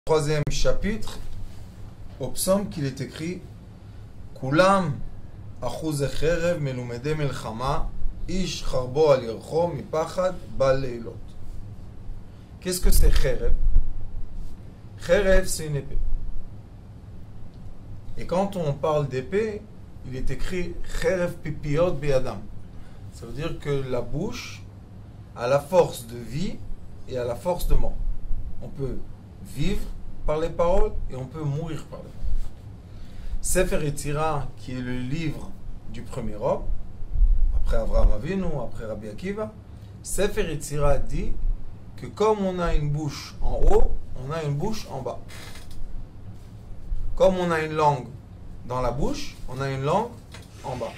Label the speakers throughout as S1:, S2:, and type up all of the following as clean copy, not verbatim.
S1: Troisième chapitre, au psaume qu'il est écrit Kulam achuz cherev melumede melchama ish charbo al yircho mipachad bal leilot. Qu'est-ce que c'est cherev? Cherev, c'est une épée. Et quand on parle d'épée, il est écrit cherev pipiot beyadam. Ça veut dire que la bouche a la force de vie et a la force de mort. On peut vivre par les paroles et on peut mourir par les paroles. Sefer Yetzira, qui est le livre du premier homme, après Avraham Avinu, après Rabbi Akiva, Sefer Yetzira dit que comme on a une bouche en haut, on a une bouche en bas. Comme on a une langue dans la bouche, on a une langue en bas.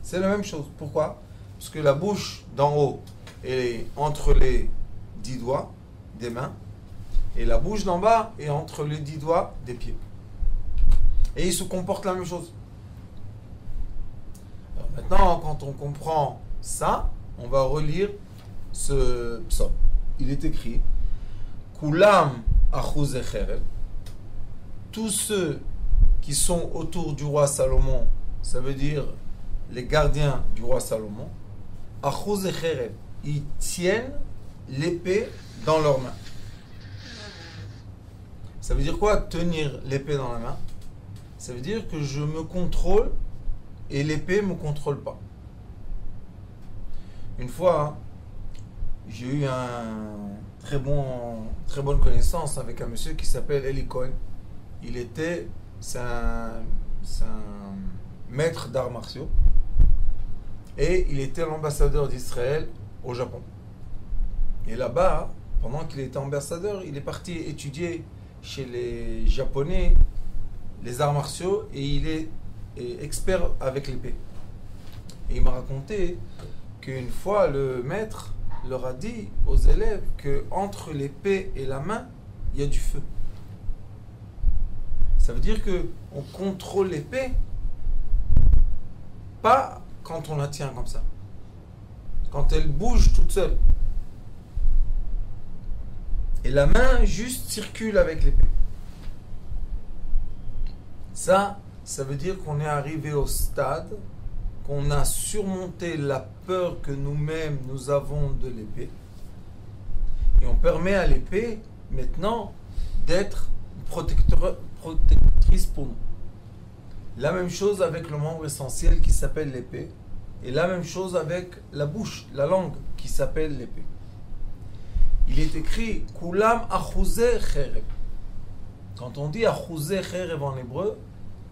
S1: C'est la même chose. Pourquoi? Parce que la bouche d'en haut est entre les 10 doigts des mains, et la bouche d'en bas est entre les 10 doigts des pieds. Et ils se comportent la même chose. Alors maintenant, quand on comprend ça, on va relire ce psaume. Il est écrit Kulam achuz cherev. Tous ceux qui sont autour du roi Salomon, ça veut dire les gardiens du roi Salomon, achuz cherev, ils tiennent l'épée dans leurs mains. Ça veut dire quoi, tenir l'épée dans la main? Ça veut dire que je me contrôle et l'épée ne me contrôle pas. Une fois, j'ai eu très bonne connaissance avec un monsieur qui s'appelle Eli Cohen. C'est un maître d'arts martiaux et il était l'ambassadeur d'Israël au Japon. Et là-bas, pendant qu'il était ambassadeur, il est parti étudier chez les Japonais les arts martiaux et il est expert avec l'épée. Et il m'a raconté qu'une fois le maître leur a dit aux élèves qu'entre l'épée et la main, il y a du feu. Ça veut dire qu'on contrôle l'épée pas quand on la tient comme ça, quand elle bouge toute seule. Et la main juste circule avec l'épée. Ça veut dire qu'on est arrivé au stade, qu'on a surmonté la peur que nous-mêmes nous avons de l'épée. Et on permet à l'épée maintenant d'être protectrice pour nous. La même chose avec le membre essentiel qui s'appelle l'épée. Et la même chose avec la bouche, la langue qui s'appelle l'épée. Il est écrit Kulam achuz cherev. Quand on dit achuz cherev en hébreu,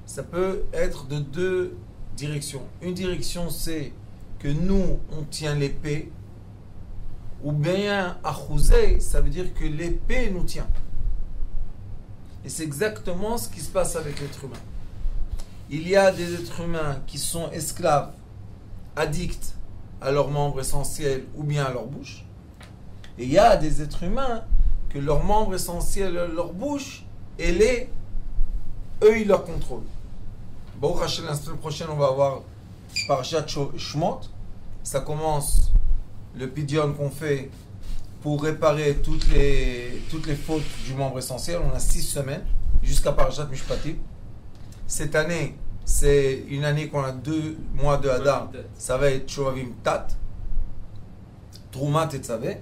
S1: ça peut être de deux directions. Une direction, c'est que nous, on tient l'épée, ou bien achuz, ça veut dire que l'épée nous tient. Et c'est exactement ce qui se passe avec l'être humain. Il y a des êtres humains qui sont esclaves, addicts à leurs membres essentiels ou bien à leur bouche. Et il y a des êtres humains que leurs membres essentiels, leur bouche, eux, ils leur contrôlent. Bon, la semaine prochaine, on va avoir Parashat Shemot. Ça commence le pidyon qu'on fait pour réparer toutes les fautes du membre essentiel. On a 6 semaines jusqu'à Parashat Mishpatim. Cette année, c'est une année qu'on a 2 mois de Hadar. Ça va être Shovavim Tat, Troumat et Tzavé.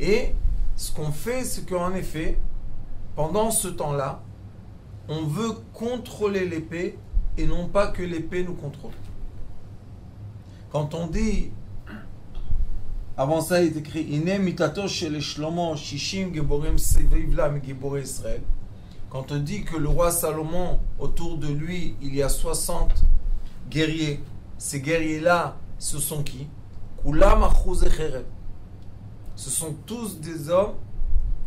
S1: Et ce qu'on fait, c'est qu'en effet, pendant ce temps-là, on veut contrôler l'épée et non pas que l'épée nous contrôle. Quand on dit, avant ça il est écrit, Ine mitato shel Shlomo shishim geborim seviv la megiborei Israël. Quand on dit que le roi Salomon, autour de lui, il y a 60 guerriers, ces guerriers-là, ce sont qui? Kulam achuz cherev. Ce sont tous des hommes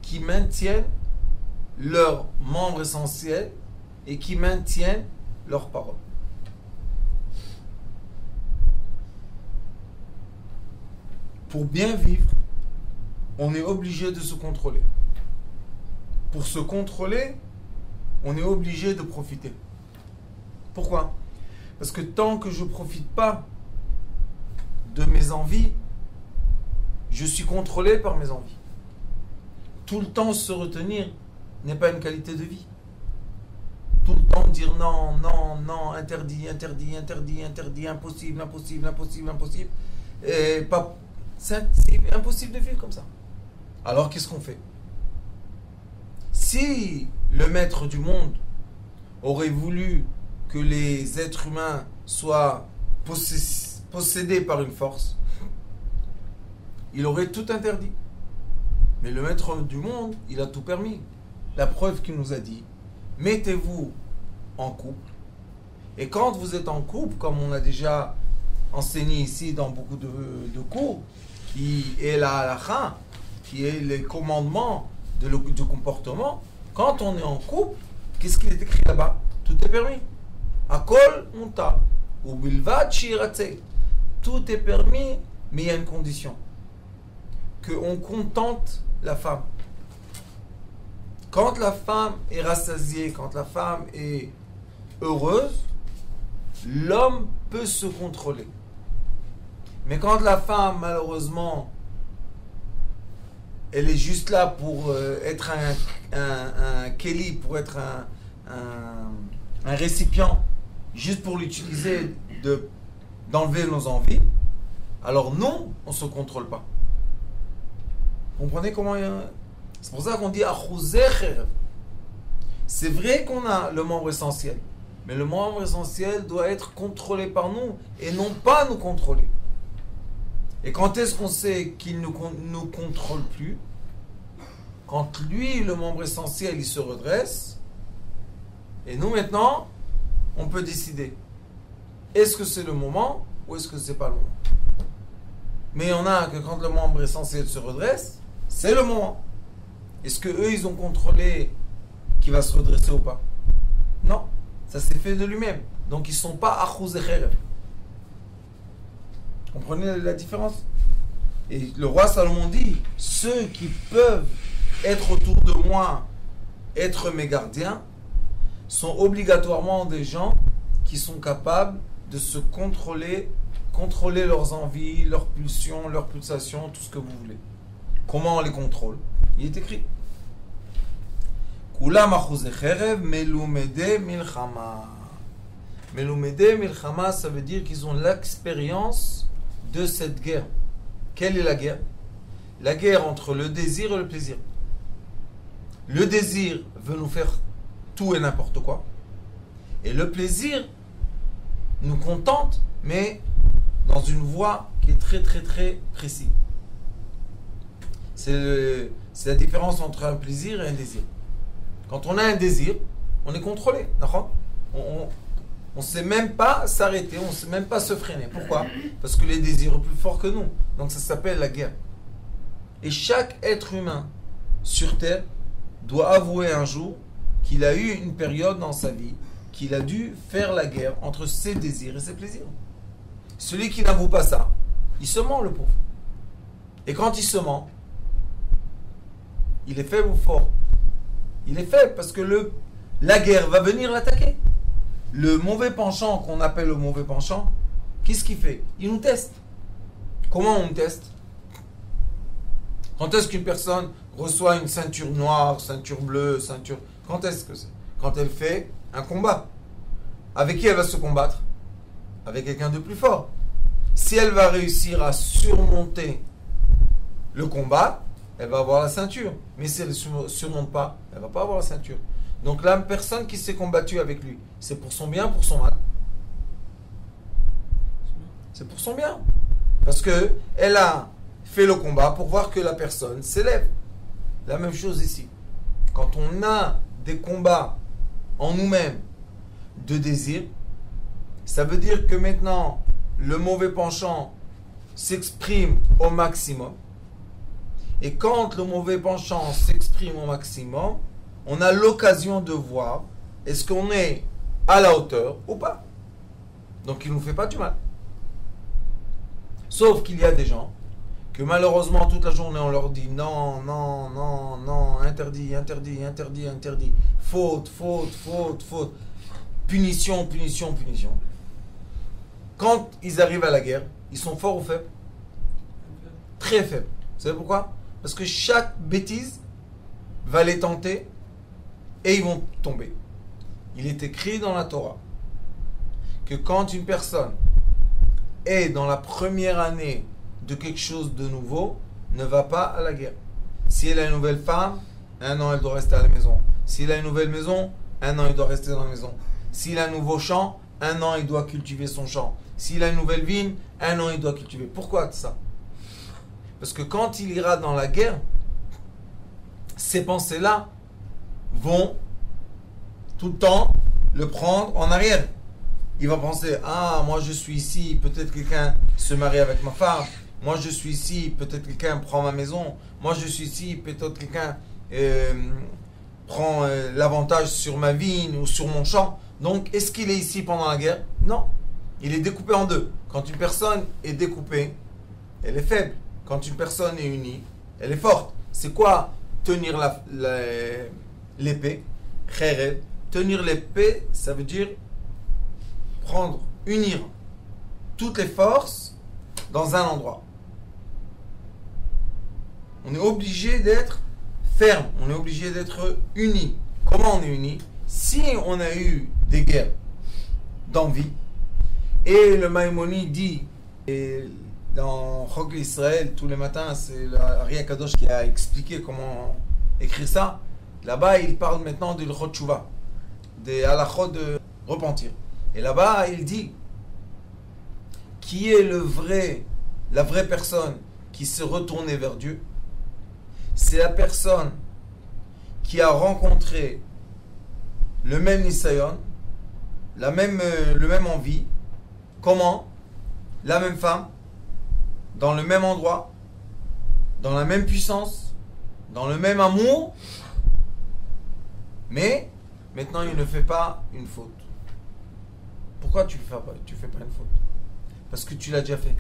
S1: qui maintiennent leurs membres essentiels et qui maintiennent leurs paroles. Pour bien vivre, on est obligé de se contrôler. Pour se contrôler, on est obligé de profiter. Pourquoi? Parce que tant que je ne profite pas de mes envies, je suis contrôlé par mes envies. Tout le temps se retenir n'est pas une qualité de vie. Tout le temps dire non, non, non, interdit, interdit, interdit, interdit, impossible, impossible, impossible, impossible. Et pas, c'est impossible de vivre comme ça. Alors qu'est-ce qu'on fait? Si le maître du monde aurait voulu que les êtres humains soient possédés par une force, il aurait tout interdit. Mais le maître du monde, il a tout permis. La preuve qu'il nous a dit, mettez-vous en couple. Et quand vous êtes en couple, comme on a déjà enseigné ici dans beaucoup de cours, qui est la halakha, qui est les commandements de comportement, quand on est en couple, qu'est-ce qui est écrit là-bas? Tout est permis. Akol mutar. Ou bilvad shiratse. Tout est permis, mais il y a une condition. Qu'on contente la femme. Quand la femme est rassasiée, quand la femme est heureuse, l'homme peut se contrôler. Mais quand la femme, malheureusement, elle est juste là pour être un keli, pour être un récipient, juste pour l'utiliser, d'enlever nos envies, alors nous, on ne se contrôle pas. Vous comprenez comment il y a... C'est pour ça qu'on dit Achouzecher. C'est vrai qu'on a le membre essentiel, mais le membre essentiel doit être contrôlé par nous et non pas nous contrôler. Et quand est-ce qu'on sait qu'il ne nous contrôle plus? Quand lui, le membre essentiel, il se redresse, et nous maintenant, on peut décider. Est-ce que c'est le moment ou est-ce que c'est pas le moment? Mais il y en a que quand le membre essentiel se redresse, c'est le moment. Est-ce que eux ils ont contrôlé qu'il va se redresser ou pas? Non, ça s'est fait de lui-même. Donc ils ne sont pas achuz echerev. Comprenez la différence? Et le roi Salomon dit, ceux qui peuvent être autour de moi, être mes gardiens, sont obligatoirement des gens qui sont capables de se contrôler leurs envies, leurs pulsions, leurs pulsations, tout ce que vous voulez. Comment on les contrôle? Il est écrit. Kulam achuzei cherev melumede milchama. Melumede milchama, ça veut dire qu'ils ont l'expérience de cette guerre. Quelle est la guerre? La guerre entre le désir et le plaisir. Le désir veut nous faire tout et n'importe quoi. Et le plaisir nous contente, mais dans une voie qui est très très très précise. C'est la différence entre un plaisir et un désir. Quand on a un désir, on est contrôlé. On ne sait même pas s'arrêter, on ne sait même pas se freiner. Pourquoi? Parce que les désirs sont plus forts que nous. Donc ça s'appelle la guerre. Et chaque être humain sur Terre doit avouer un jour qu'il a eu une période dans sa vie, qu'il a dû faire la guerre entre ses désirs et ses plaisirs. Celui qui n'avoue pas ça, il se ment, le pauvre. Et quand il se ment, il est faible ou fort? Il est faible parce que la guerre va venir l'attaquer. Le mauvais penchant qu'on appelle le mauvais penchant, qu'est-ce qu'il fait? Il nous teste. Comment on nous teste? Quand est-ce qu'une personne reçoit une ceinture noire, ceinture bleue, ceinture... Quand est-ce que c'est? Quand elle fait un combat. Avec qui elle va se combattre? Avec quelqu'un de plus fort. Si elle va réussir à surmonter le combat, elle va avoir la ceinture. Mais si elle ne surmonte pas, elle ne va pas avoir la ceinture. Donc la personne qui s'est combattue avec lui, c'est pour son bien, pour son mal? C'est pour son bien. Parce qu'elle a fait le combat pour voir que la personne s'élève. La même chose ici. Quand on a des combats en nous-mêmes de désir, ça veut dire que maintenant le mauvais penchant s'exprime au maximum. Et quand le mauvais penchant s'exprime au maximum, on a l'occasion de voir est-ce qu'on est à la hauteur ou pas. Donc il ne nous fait pas du mal. Sauf qu'il y a des gens que malheureusement toute la journée on leur dit non, non, non, non, interdit, interdit, interdit, interdit, faute, faute, faute, faute, punition, punition, punition. Quand ils arrivent à la guerre, ils sont forts ou faibles? Très faibles. Vous savez pourquoi? Parce que chaque bêtise va les tenter et ils vont tomber. Il est écrit dans la Torah que quand une personne est dans la première année de quelque chose de nouveau, ne va pas à la guerre. Si elle a une nouvelle femme, 1 an elle doit rester à la maison. S'il a une nouvelle maison, 1 an il doit rester dans la maison. S'il a un nouveau champ, 1 an il doit cultiver son champ. S'il a une nouvelle vigne, 1 an il doit cultiver. Pourquoi ça? Parce que quand il ira dans la guerre, ces pensées-là vont tout le temps le prendre en arrière. Il va penser, ah, moi je suis ici, peut-être quelqu'un se marie avec ma femme. Moi je suis ici, peut-être quelqu'un prend ma maison. Moi je suis ici, peut-être quelqu'un prend l'avantage sur ma vigne ou sur mon champ. Donc est-ce qu'il est ici pendant la guerre? Non. Il est découpé en deux. Quand une personne est découpée, elle est faible. Quand une personne est unie, elle est forte. C'est quoi tenir l'épée? Khéred. Tenir l'épée, ça veut dire unir toutes les forces dans un endroit. On est obligé d'être ferme, on est obligé d'être unis. Comment on est unis? Si on a eu des guerres d'envie, et le Maïmonide dit, et dans Chok Israël, tous les matins, c'est l'Ari Akadosh qui a expliqué comment écrire ça. Là-bas, il parle maintenant de l'Chot Tshuva, des halachot de repentir. Et là-bas, il dit qui est la vraie personne qui s'est retournée vers Dieu. C'est la personne qui a rencontré le même Nisayon, le même envie. Comment? La même femme, dans le même endroit, dans la même puissance, dans le même amour, mais maintenant il ne fait pas une faute. Pourquoi tu ne fais pas une faute? Parce que tu l'as déjà fait.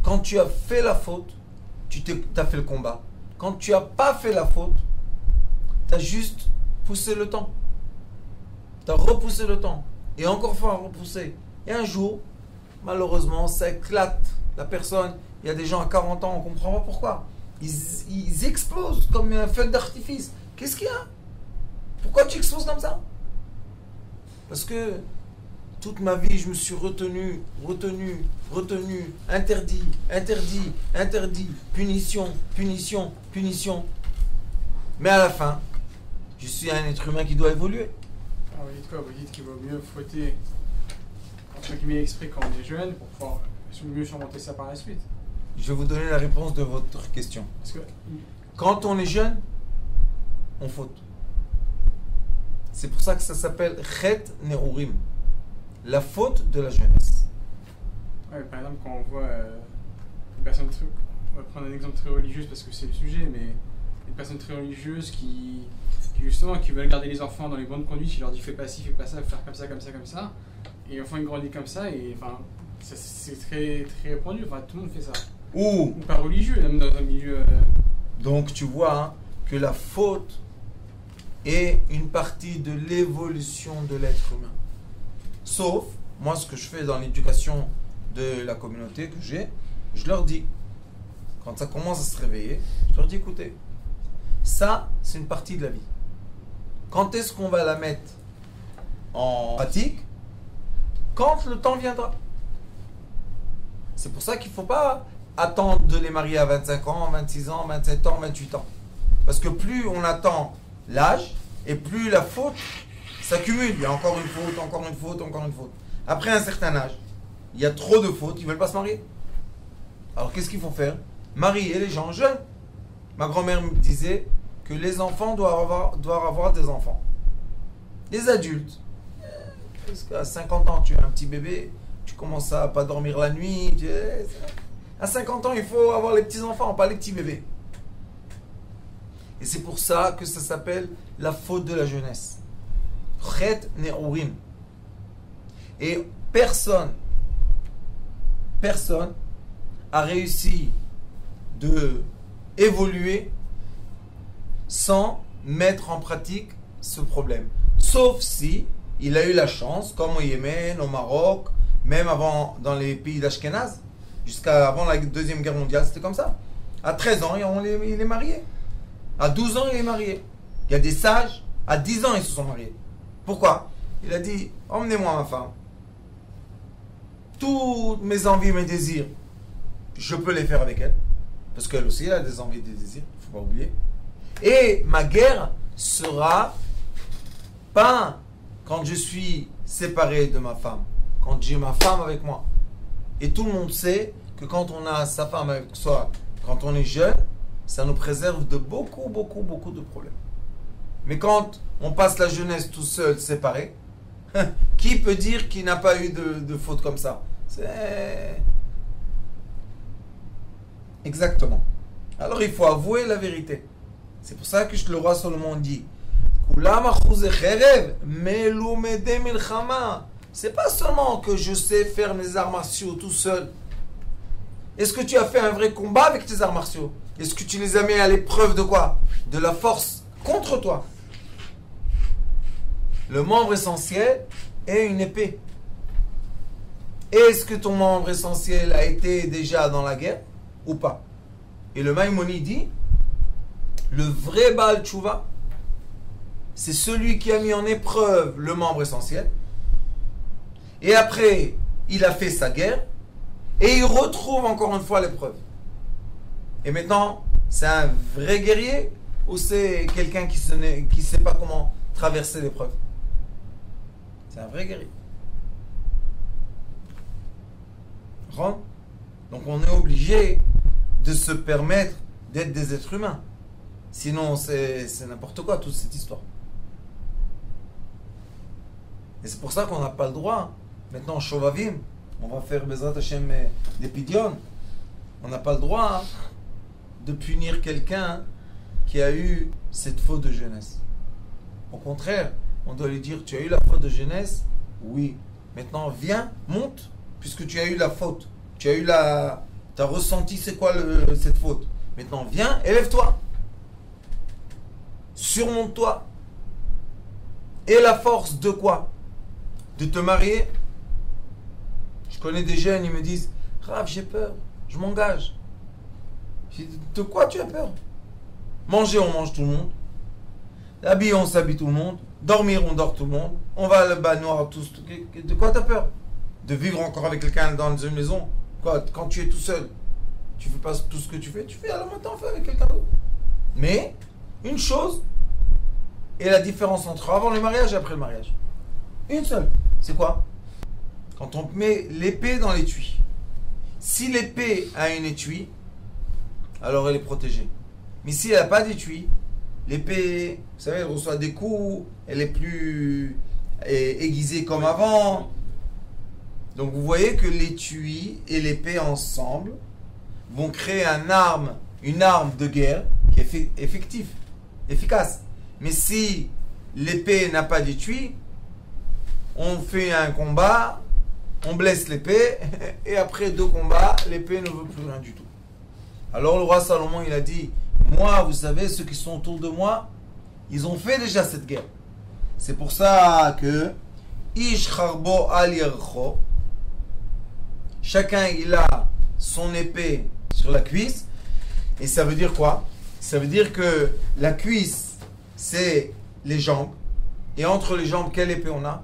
S1: Quand tu as fait la faute, tu as fait le combat. Quand tu n'as pas fait la faute, tu as juste poussé le temps. Tu as repoussé le temps. Et encore fois repoussé. Et un jour, malheureusement, ça éclate. La personne, il y a des gens à 40 ans, on ne comprend pas pourquoi. Ils explosent comme un feu d'artifice. Qu'est-ce qu'il y a? Pourquoi tu exploses comme ça? Parce que toute ma vie, je me suis retenu, interdit, punition. Mais à la fin, je suis un être humain qui doit évoluer.
S2: Alors vous dites quoi? Vous dites qu'il vaut mieux fouetter, entre guillemets, exprès quand on est jeune, pour pouvoir mieux surmonter ça par la suite.
S1: Je vais vous donner la réponse de votre question.
S2: Parce que
S1: quand on est jeune, on faute. C'est pour ça que ça s'appelle Chet Nehurim, la faute de la jeunesse.
S2: ouais, par exemple, quand on voit une personne très... On va prendre un exemple très religieux parce que c'est le sujet, mais une personne très religieuse qui justement qui veulent garder les enfants dans les bonnes conduites, il leur dit fais pas ci, fais pas ça, faire comme ça, et l'enfant il grandit comme ça, et enfin c'est très très répandu, enfin tout le monde fait ça. Ou pas religieux, même dans un milieu.
S1: Donc tu vois hein, que la faute est une partie de l'évolution de l'être humain. Sauf, moi ce que je fais dans l'éducation de la communauté que j'ai, je leur dis, quand ça commence à se réveiller, je leur dis écoutez, ça c'est une partie de la vie. Quand est-ce qu'on va la mettre en pratique? Quand le temps viendra. C'est pour ça qu'il ne faut pas attendre de les marier à 25 ans, 26 ans, 27 ans, 28 ans. Parce que plus on attend l'âge, et plus la faute s'accumule. Il y a encore une faute. Après un certain âge, il y a trop de fautes, ils ne veulent pas se marier. Alors qu'est-ce qu'il faut faire? Marier les gens jeunes. Ma grand-mère me disait que les enfants doivent avoir des enfants. Les adultes, parce qu'à 50 ans, tu as un petit bébé, tu commences à pas dormir la nuit. À 50 ans, il faut avoir les petits-enfants, pas les petits bébés. Et c'est pour ça que ça s'appelle la faute de la jeunesse. Chet Nehurim. Et personne a réussi de évoluer sans mettre en pratique ce problème. Sauf si il a eu la chance, comme au Yémen, au Maroc, même avant dans les pays d'Ashkenaz, jusqu'à avant la Deuxième Guerre mondiale, c'était comme ça. À 13 ans, il est marié. À 12 ans, il est marié. Il y a des sages À 10 ans, ils se sont mariés. Pourquoi? Il a dit, emmenez-moi ma femme. Toutes mes envies, mes désirs, je peux les faire avec elle. Parce qu'elle aussi, elle a des envies et des désirs. Il ne faut pas oublier. Et ma guerre sera pas quand je suis séparé de ma femme. Quand j'ai ma femme avec moi. Et tout le monde sait que quand on a sa femme avec soi, quand on est jeune, ça nous préserve de beaucoup de problèmes. Mais quand on passe la jeunesse tout seul, séparé, qui peut dire qu'il n'a pas eu de faute comme ça? C'est... Exactement. Alors il faut avouer la vérité. C'est pour ça que le roi Salomon dit c'est pas seulement que je sais faire mes arts martiaux tout seul. Est-ce que tu as fait un vrai combat avec tes arts martiaux? Est-ce que tu les as mis à l'épreuve de quoi? De la force contre toi. Le membre essentiel est une épée. Est-ce que ton membre essentiel a été déjà dans la guerre ou pas? Et le Maïmonide dit, le vrai Baal Tshuva, c'est celui qui a mis en épreuve le membre essentiel. Et après, il a fait sa guerre. Et il retrouve encore une fois l'épreuve. Et maintenant, c'est un vrai guerrier ou c'est quelqu'un qui ne sait pas comment traverser l'épreuve? C'est un vrai guerrier. Donc on est obligé de se permettre d'être des êtres humains. Sinon, c'est n'importe quoi toute cette histoire. Et c'est pour ça qu'on n'a pas le droit. Maintenant, Shovavim, on va faire Bezrat Hashem des Pidyon. On n'a pas le droit de punir quelqu'un qui a eu cette faute de jeunesse. Au contraire, on doit lui dire, tu as eu la faute de jeunesse? Oui. Maintenant, viens, monte, puisque tu as eu la faute. Tu as ressenti c'est quoi cette faute. Maintenant, viens, élève-toi. Surmonte-toi. Et la force de quoi? De te marier? Je connais des jeunes, ils me disent, Rav, j'ai peur, je m'engage. Je dis, de quoi tu as peur? Manger, on mange tout le monde. Habiller, on s'habille tout le monde. Dormir, on dort tout le monde. On va à la baignoire tous. De quoi tu as peur? De vivre encore avec quelqu'un dans une maison? Quoi, quand tu es tout seul, tu fais pas tout ce que tu fais à la matin, on fait avec quelqu'un d'autre. Mais, une chose est la différence entre avant le mariage et après le mariage. Une seule. C'est quoi? Quand on met l'épée dans l'étui. Si l'épée a une étui, alors elle est protégée. Mais si elle n'a pas d'étui, l'épée, vous savez, elle reçoit des coups, elle est plus aiguisée comme avant. Donc vous voyez que l'étui et l'épée ensemble vont créer une arme de guerre qui est effective, efficace. Mais si l'épée n'a pas d'étui, on fait un combat, on blesse l'épée, et après 2 combats, l'épée ne veut plus rien du tout. Alors le roi Salomon, il a dit, moi, vous savez, ceux qui sont autour de moi, ils ont fait déjà cette guerre. C'est pour ça que Ish Charbo Al Yercho, chacun il a son épée sur la cuisse. Et ça veut dire quoi? Ça veut dire que la cuisse, c'est les jambes. Et entre les jambes, quelle épée on a?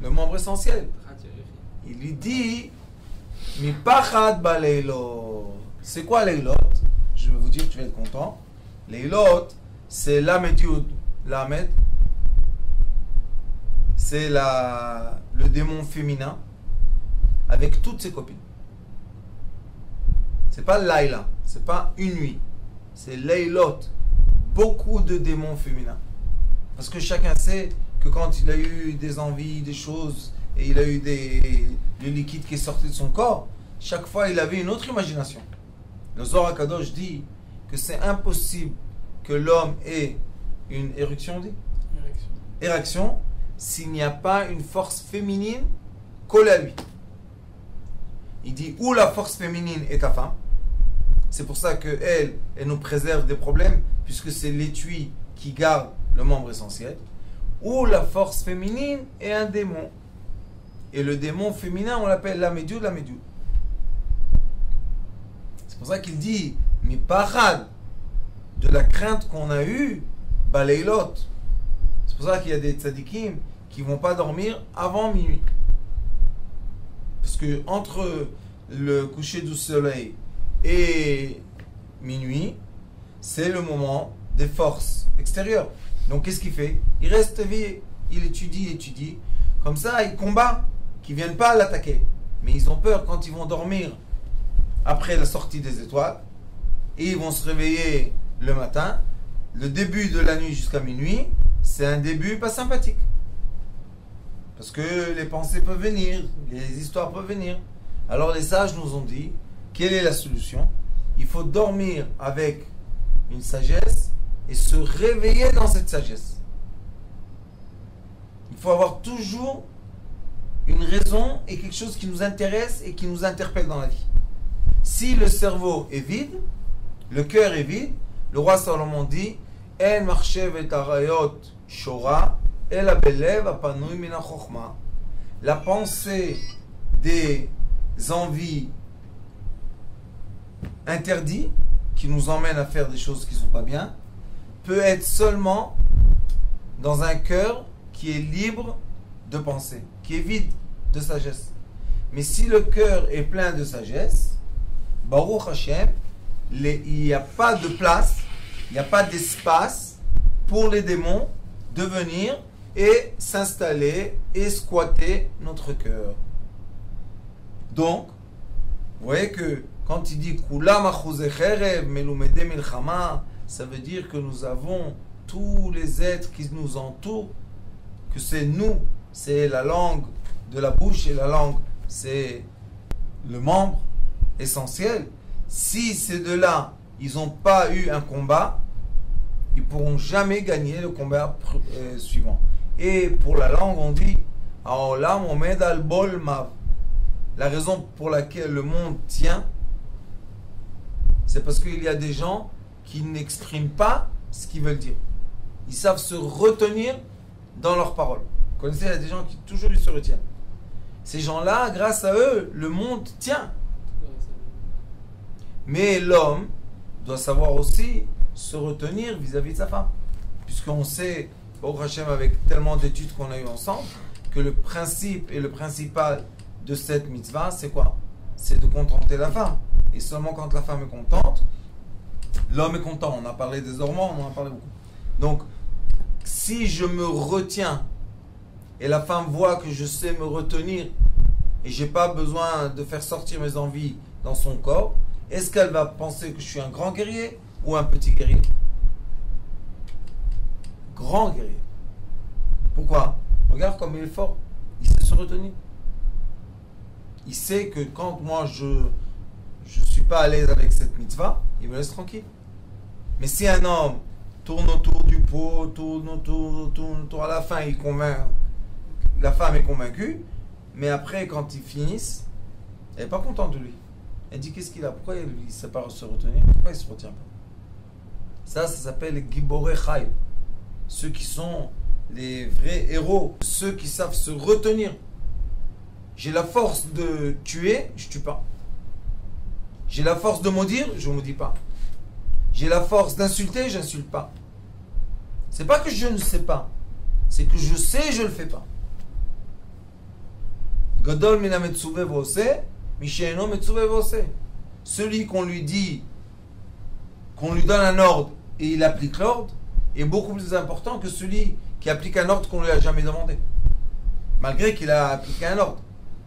S1: Le membre essentiel. Il lui dit, Mi pachad ba leilot. C'est quoi leilot? Je vais vous dire, tu vas être content. Leilot, c'est Lamed Yud. Lamed, c'est le démon féminin avec toutes ses copines. C'est pas Laila, c'est pas une nuit. C'est Leilot. Beaucoup de démons féminins. Parce que chacun sait que quand il a eu des envies, des choses, et il a eu le liquide qui est sorti de son corps, chaque fois il avait une autre imagination. Le Zohar HaKadosh dit que c'est impossible que l'homme ait une érection, érection, s'il n'y a pas une force féminine collée à lui. Il dit où la force féminine est ta femme. C'est pour ça qu'elle nous préserve des problèmes, puisque c'est l'étui qui garde le membre essentiel. Ou la force féminine est un démon. Et le démon féminin, on l'appelle la médiou, la médiou. C'est pour ça qu'il dit, mi pachad, de la crainte qu'on a eue, baleilot. C'est pour ça qu'il y a des tzadikim qui ne vont pas dormir avant minuit. Parce que entre le coucher du soleil et minuit, c'est le moment des forces extérieures. Donc qu'est-ce qu'il fait? Il reste éveillé, il étudie. Comme ça, il combat, qu'ils ne viennent pas l'attaquer. Mais ils ont peur quand ils vont dormir après la sortie des étoiles, et ils vont se réveiller le matin. Le début de la nuit jusqu'à minuit, c'est un début pas sympathique. Parce que les pensées peuvent venir, les histoires peuvent venir. Alors les sages nous ont dit, quelle est la solution? Il faut dormir avec une sagesse et se réveiller dans cette sagesse. Il faut avoir toujours une raison et quelque chose qui nous intéresse et qui nous interpelle dans la vie. Si le cerveau est vide, le cœur est vide, le roi Salomon dit En marchevet arayot shora el abelev apanui min chokhma. La pensée des envies interdites qui nous emmènent à faire des choses qui ne sont pas bien peut être seulement dans un cœur qui est libre de pensée, qui est vide de sagesse. Mais si le cœur est plein de sagesse, Baruch Hashem, il n'y a pas de place, il n'y a pas d'espace pour les démons de venir et s'installer et squatter notre cœur. Donc, vous voyez que quand il dit Kulam achuzei cherev melumedei milchama, ça veut dire que nous avons tous les êtres qui nous entourent, que c'est nous, c'est la langue de la bouche et la langue, c'est le membre essentiel. Si ces deux-là, ils n'ont pas eu un combat, ils ne pourront jamais gagner le combat suivant. Et pour la langue, on dit Haolam omed al bol mav. La raison pour laquelle le monde tient, c'est parce qu'il y a des gens qui n'expriment pas ce qu'ils veulent dire. Ils savent se retenir dans leurs paroles. Vous connaissez, il y a des gens qui toujours ils se retiennent. Ces gens-là, grâce à eux, le monde tient. Mais l'homme doit savoir aussi se retenir vis-à-vis de sa femme. Puisqu'on sait, Baruch Hashem, avec tellement d'études qu'on a eues ensemble, que le principe et le principal de cette mitzvah, c'est quoi? C'est de contenter la femme. Et seulement quand la femme est contente, l'homme est content. On a parlé des hormones, on en a parlé beaucoup. Donc, si je me retiens et la femme voit que je sais me retenir et j'ai pas besoin de faire sortir mes envies dans son corps, est-ce qu'elle va penser que je suis un grand guerrier ou un petit guerrier? Grand guerrier. Pourquoi? Regarde comme il est fort. Il sait se retenir. Il sait que quand moi je suis pas à l'aise avec cette mitzvah, il me laisse tranquille. Mais si un homme tourne autour du pot, tourne autour, à la fin il convainc, la femme est convaincue, mais après quand ils finissent, elle n'est pas contente de lui. Elle dit qu'est-ce qu'il a? Pourquoi il ne sait pas se retenir? Pourquoi il ne se retient pas? Ça s'appelle les Giborei Chai. Ceux qui sont les vrais héros, ceux qui savent se retenir. J'ai la force de tuer, je ne tue pas. J'ai la force de maudire, je ne maudis pas. J'ai la force d'insulter, je n'insulte pas. C'est pas que je ne sais pas, c'est que je sais, je ne le fais pas. Gadol mina metzuve vose, misheino metzuve vose. Celui qu'on lui dit, qu'on lui donne un ordre et il applique l'ordre, est beaucoup plus important que celui qui applique un ordre qu'on ne lui a jamais demandé. Malgré qu'il a appliqué un ordre.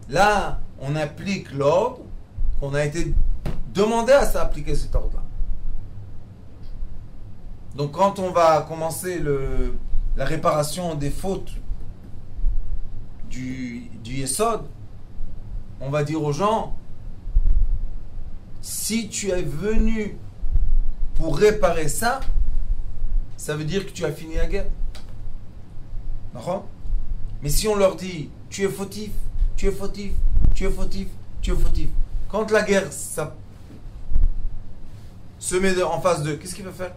S1: Là, on applique l'ordre qu'on a été demandé à s'appliquer cet ordre-là. Donc quand on va commencer la réparation des fautes du Yesod, on va dire aux gens, si tu es venu pour réparer ça, ça veut dire que tu as fini la guerre. D'accord? Mais si on leur dit, tu es fautif, tu es fautif, tu es fautif, tu es fautif, quand la guerre ça se met en face d'eux, qu'est-ce qu'il va faire?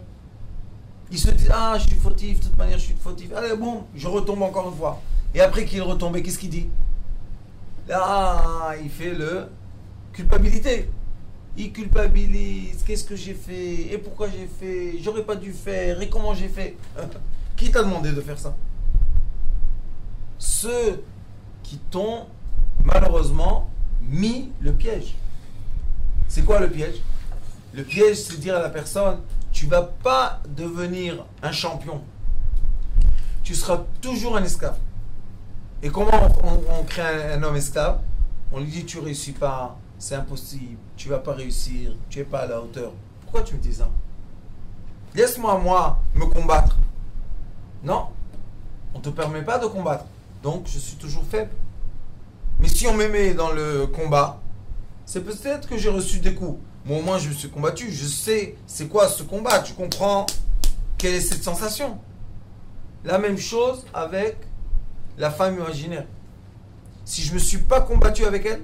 S1: Il se dit, ah, je suis fautif, de toute manière, je suis fautif. Allez, bon, je retombe encore une fois. Et après qu'il est retombé, qu'est-ce qu'il dit? Ah, il fait le culpabilité. Il culpabilise. Qu'est-ce que j'ai fait? Et pourquoi j'ai fait? J'aurais pas dû faire. Et comment j'ai fait? Qui t'a demandé de faire ça? ceux qui t'ont malheureusement mis le piège. C'est quoi le piège? Le piège, c'est dire à la personne, tu vas pas devenir un champion. Tu seras toujours un esclave. Et comment on crée un homme esclave? On lui dit, tu réussis pas, c'est impossible, tu vas pas réussir, tu es pas à la hauteur. Pourquoi tu me dis ça? Laisse-moi, moi, me combattre. Non, on ne te permet pas de combattre. Donc, je suis toujours faible. Mais si on me met dans le combat, c'est peut-être que j'ai reçu des coups. Moi, au moins, je me suis combattu. Je sais c'est quoi ce combat. Tu comprends quelle est cette sensation? La même chose avec la femme imaginaire. Si je ne me suis pas combattu avec elle,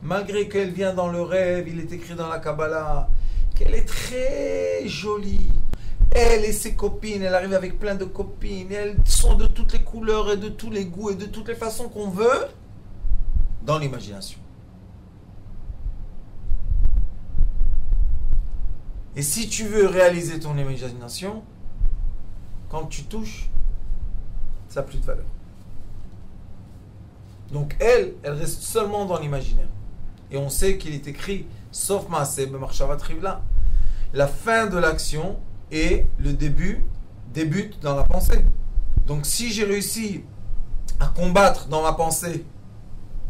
S1: malgré qu'elle vient dans le rêve, il est écrit dans la Kabbalah qu'elle est très jolie. Elle et ses copines, elle arrive avec plein de copines. Elles sont de toutes les couleurs et de tous les goûts et de toutes les façons qu'on veut dans l'imagination. Et si tu veux réaliser ton imagination, quand tu touches, ça n'a plus de valeur. Donc elle reste seulement dans l'imaginaire. Et on sait qu'il est écrit, sauf Maaseh b'machshavat rivla, la fin de l'action et le début débute dans la pensée. Donc si j'ai réussi à combattre dans ma pensée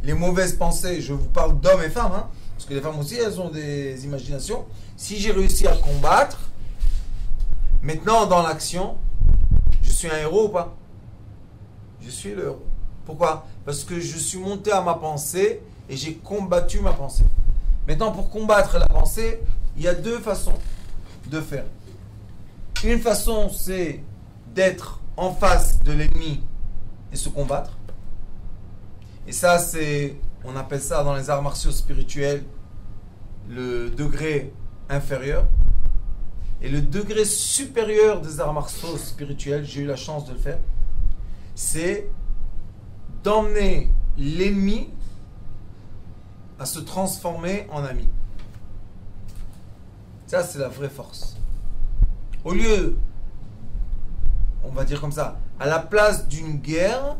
S1: les mauvaises pensées, je vous parle d'hommes et femmes, hein, parce que les femmes aussi elles ont des imaginations. Si j'ai réussi à combattre, maintenant dans l'action, je suis un héros ou pas? Je suis le héros. Pourquoi? Parce que je suis monté à ma pensée et j'ai combattu ma pensée. Maintenant, pour combattre la pensée, il y a deux façons de faire. Une façon, c'est d'être en face de l'ennemi et se combattre. Et ça, on appelle ça dans les arts martiaux spirituels le degré inférieur. Et le degré supérieur des arts martiaux spirituels, j'ai eu la chance de le faire, c'est d'emmener l'ennemi à se transformer en ami. Ça, c'est la vraie force. Au lieu, on va dire comme ça, à la place d'une guerre,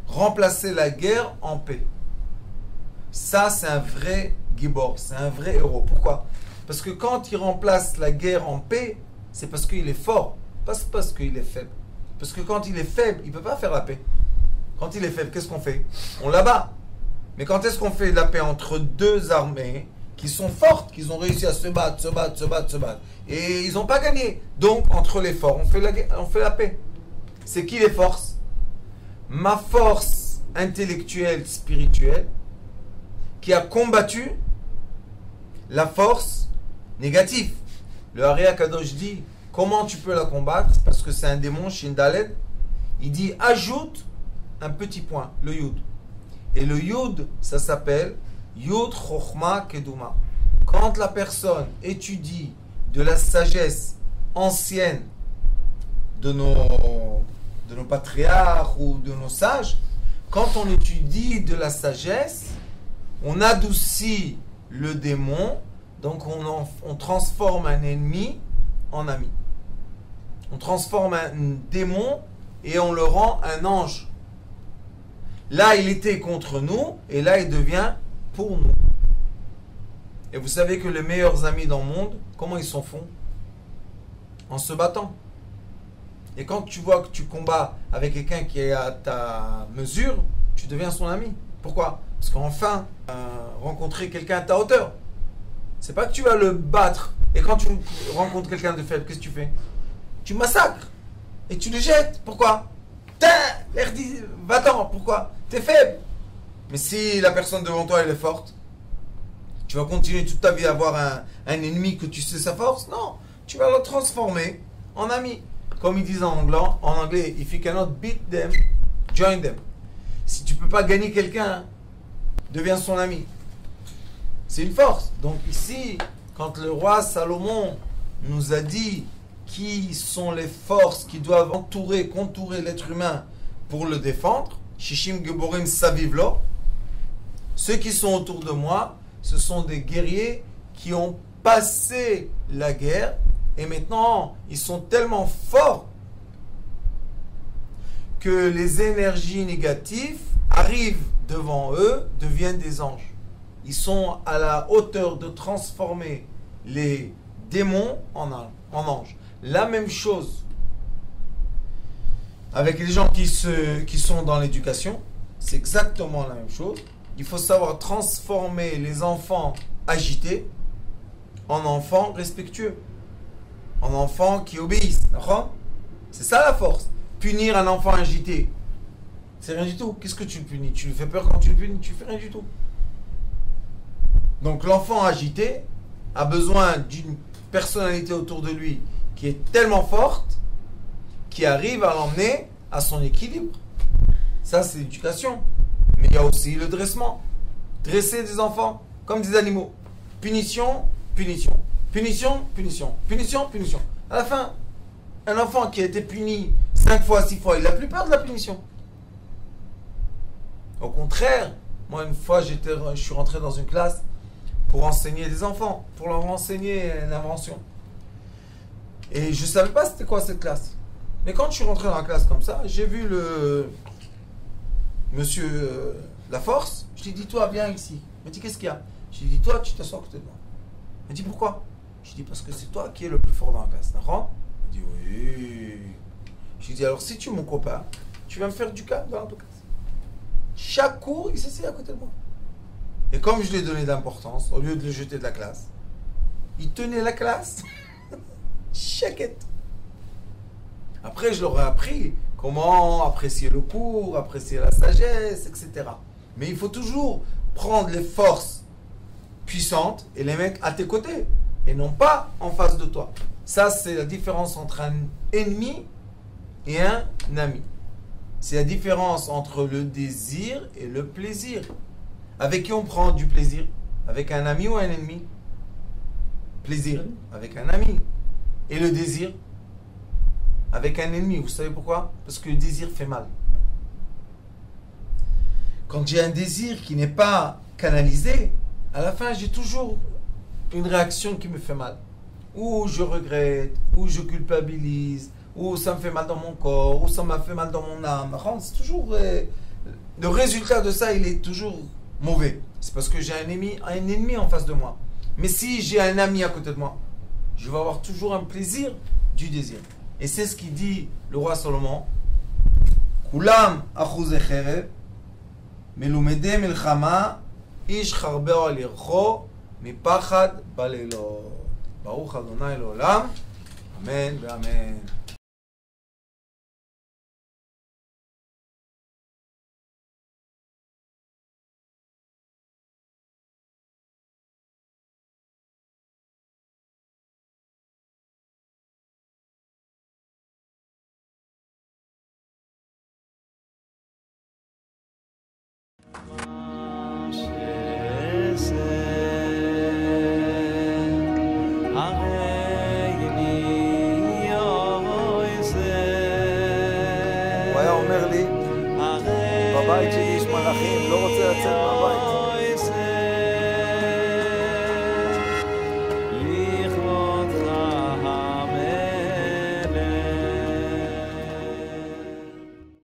S1: remplacer la guerre en paix. Ça, c'est un vrai gibor, c'est un vrai héros. Pourquoi? Parce que quand il remplace la guerre en paix, c'est parce qu'il est fort, pas parce qu'il est faible. Parce que quand il est faible, il ne peut pas faire la paix. Quand il est faible, qu'est-ce qu'on fait? On l'abat. Mais quand est-ce qu'on fait la paix entre deux armées qui sont fortes, qui ont réussi à se battre, et ils n'ont pas gagné? Donc, entre les forts, on fait la paix. C'est qui les forces? Ma force intellectuelle, spirituelle, qui a combattu la force négative. Le Hari Akadosh dit, comment tu peux la combattre? Parce que c'est un démon, Shin Daled. Il dit, ajoute un petit point, le Yud. Et le Yud, ça s'appelle Yud Chochma Keduma. Quand la personne étudie de la sagesse ancienne de nos patriarches ou de nos sages, quand on étudie de la sagesse, on adoucit le démon, donc on transforme un ennemi en ami. On transforme un démon et on le rend un ange. Là, il était contre nous, et là, il devient pour nous. Et vous savez que les meilleurs amis dans le monde, comment ils s'en font? En se battant. Et quand tu vois que tu combats avec quelqu'un qui est à ta mesure, tu deviens son ami. Pourquoi? Parce qu'enfin, rencontrer quelqu'un à ta hauteur. C'est pas que tu vas le battre, et quand tu rencontres quelqu'un de faible, qu'est-ce que tu fais? Tu massacres, et tu le jettes. Pourquoi? Va-t'en, pourquoi? T'es faible. Mais si la personne devant toi elle est forte, tu vas continuer toute ta vie à avoir un ennemi que tu sais sa force? Non, tu vas le transformer en ami. Comme ils disent en anglais, if you cannot beat them, join them. Si tu peux pas gagner quelqu'un, deviens son ami. C'est une force. Donc ici, quand le roi Salomon nous a dit qui sont les forces qui doivent contourer l'être humain pour le défendre, Shishim Geborim Savivlo, ceux qui sont autour de moi, ce sont des guerriers qui ont passé la guerre et maintenant ils sont tellement forts que les énergies négatives arrivent devant eux, deviennent des anges. Ils sont à la hauteur de transformer les démons en anges. La même chose avec les gens qui sont dans l'éducation, c'est exactement la même chose. Il faut savoir transformer les enfants agités en enfants respectueux, en enfants qui obéissent. C'est ça la force. Punir un enfant agité, c'est rien du tout. Qu'est-ce que tu le punis? Tu lui fais peur quand tu le punis, tu fais rien du tout. Donc l'enfant agité a besoin d'une personnalité autour de lui qui est tellement forte qui arrive à l'emmener à son équilibre. Ça, c'est l'éducation. Mais il y a aussi le dressement. Dresser des enfants comme des animaux. Punition, punition. Punition, punition. Punition, punition. À la fin, un enfant qui a été puni 5 fois, 6 fois, il n'a plus peur de la punition. Au contraire, moi, une fois, je suis rentré dans une classe pour enseigner des enfants, pour leur enseigner l'invention. Et je ne savais pas c'était quoi cette classe. Mais quand je suis rentré dans la classe comme ça, j'ai vu le monsieur Laforce. Je lui ai dit, toi, viens ici. Il m'a dit, qu'est-ce qu'il y a? Je lui ai dit, toi, tu t'assois à côté de moi. Il m'a dit, pourquoi? Je lui ai dit, parce que c'est toi qui es le plus fort dans la classe. D'accord? Il m'a dit, oui. Je lui ai dit, alors si tu es mon copain, tu vas me faire du calme dans la classe. Chaque cours, il s'assied à côté de moi. Et comme je lui ai donné d'importance, au lieu de le jeter de la classe, il tenait la classe. Chaquette. Après, je leur ai appris comment apprécier le cours, apprécier la sagesse, etc. Mais il faut toujours prendre les forces puissantes et les mettre à tes côtés et non pas en face de toi. Ça, c'est la différence entre un ennemi et un ami. C'est la différence entre le désir et le plaisir. Avec qui on prend du plaisir? Avec un ami ou un ennemi? Plaisir, avec un ami. Et le désir? Avec un ennemi. Vous savez pourquoi? Parce que le désir fait mal. Quand j'ai un désir qui n'est pas canalisé, à la fin, j'ai toujours une réaction qui me fait mal. Ou je regrette, ou je culpabilise, ou ça me fait mal dans mon corps, ou ça m'a fait mal dans mon âme. C'est toujours... le résultat de ça, il est toujours mauvais. C'est parce que j'ai un ennemi en face de moi. Mais si j'ai un ami à côté de moi, je vais avoir toujours un plaisir du désir. Et c'est ce qu'il dit le roi Salomon. Kulam achuzei cherev, melumedei milchama, ish charbeo al yircho, mipachad baleilot. Baruch Adonai leolam. Amen ve'amen. הוא היה אומר לי, בבית שלי יש מלאכים, לא רוצה לצאת מהבית.